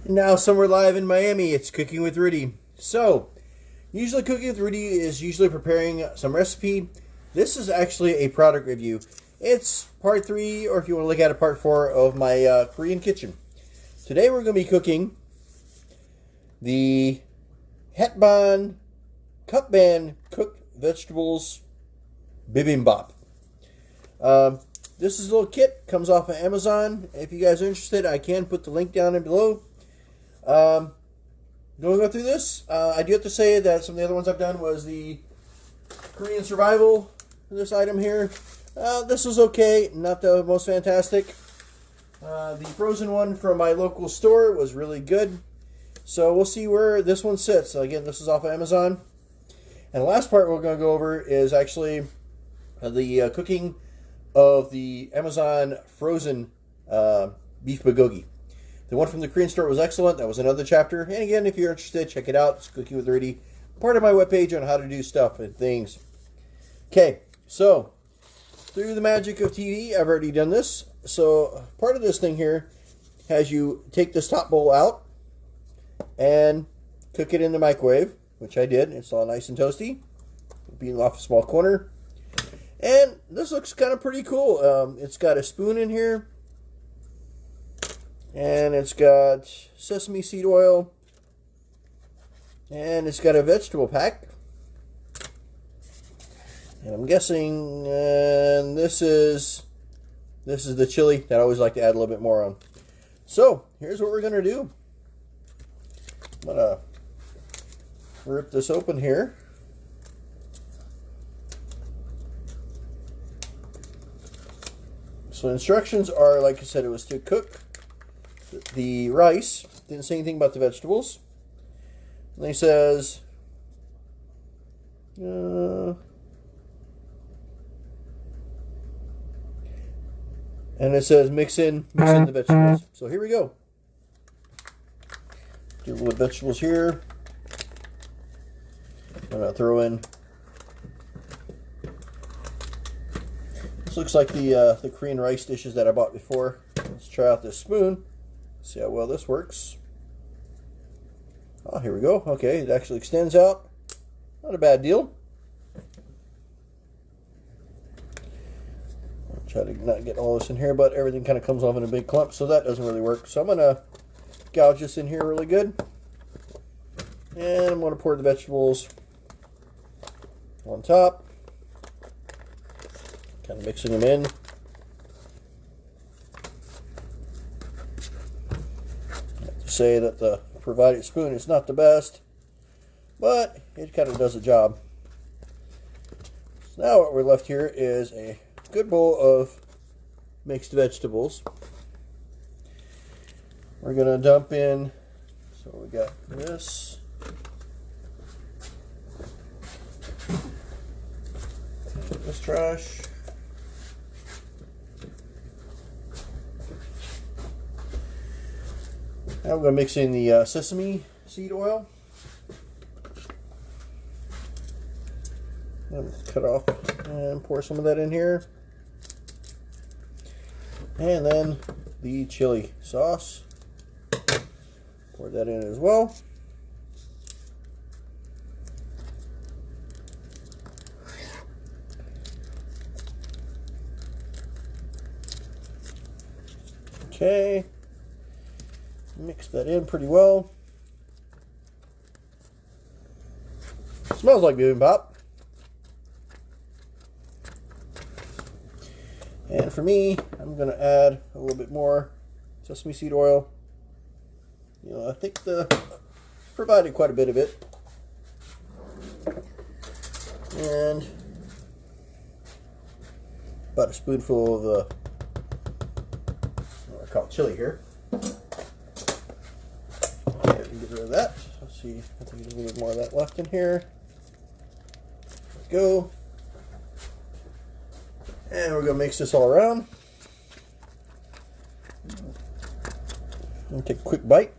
Now somewhere live in Miami, it's Cooking with Rudy. So, usually Cooking with Rudy is usually preparing some recipe. This is actually a product review. It's part 3, or if you want to look at it, part 4 of my Korean kitchen. Today we're going to be cooking the Hetbahn Cupbahn cooked vegetables Bibimbap. This is a little kit, comes off of Amazon. If you guys are interested, I can put the link down below. Going to go through this. I do have to say that some of the other ones I've done was the Korean survival. This item here, this was okay, not the most fantastic. The frozen one from my local store was really good. So we'll see where this one sits. So again, this is off of Amazon. And the last part we're going to go over is actually the cooking of the Amazon frozen beef bulgogi. The one from the Korean store was excellent. That was another chapter. And again, if you're interested, check it out. It's Cooking with Rudy. Part of my webpage on how to do stuff and things. Okay, so through the magic of TV, I've already done this. So part of this thing here has you take this top bowl out and cook it in the microwave, which I did. It's all nice and toasty, being off a small corner. And this looks kind of pretty cool. It's got a spoon in here. And it's got sesame seed oil. And it's got a vegetable pack. And I'm guessing this is the chili that I always like to add a little bit more on. So, here's what we're going to do. I'm going to rip this open here. So instructions are, like I said, it was to cook the rice. Didn't say anything about the vegetables. And he says, and it says mix in the vegetables. So here we go. Do a little vegetables here. I'm gonna throw in. This looks like the Korean rice dishes that I bought before. Let's try out this spoon. See how well this works. Oh, here we go. Okay, it actually extends out. Not a bad deal. I'll try to not get all this in here, but everything kind of comes off in a big clump, so that doesn't really work. So I'm going to gouge this in here really good. And I'm going to pour the vegetables on top. Kind of mixing them in. I have to say that the provided spoon is not the best, but it kind of does the job. So now what we're left here is a good bowl of mixed vegetables. We're going to dump in, so we got this. This trash. Now we're going to mix in the sesame seed oil. Cut off and pour some of that in here. And then the chili sauce. Pour that in as well. Okay. Mix that in pretty well. Smells like bibimbap. And for me, I'm going to add a little bit more sesame seed oil. You know, I think provided quite a bit of it. And about a spoonful of what I call chili here. Get rid of that. Let's see. I think there's a little bit more of that left in here. There we go. And we're going to mix this all around. I'm going to take a quick bite.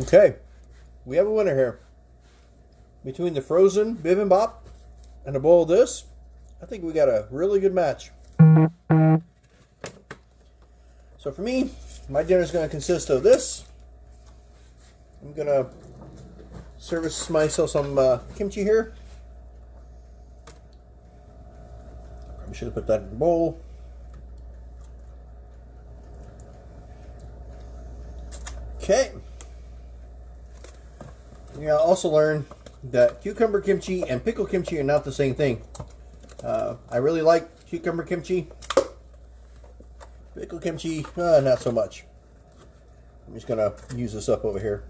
Okay. We have a winner here. Between the frozen bibimbap and a bowl of this, I think we got a really good match. So for me, my dinner is going to consist of this. I'm going to service myself some kimchi here. I should have put that in the bowl. Okay. You also learn that cucumber kimchi and pickle kimchi are not the same thing. I really like cucumber kimchi. Pickle kimchi, not so much. I'm just going to use this up over here.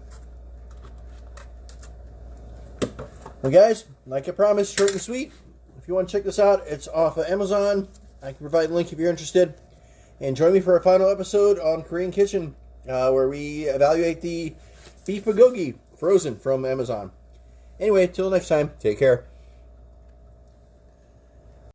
Well, guys, like I promised, short and sweet. If you want to check this out, it's off of Amazon. I can provide a link if you're interested. And join me for a final episode on Korean Kitchen, where we evaluate the beef bulgogi frozen from Amazon. Anyway, till next time, take care.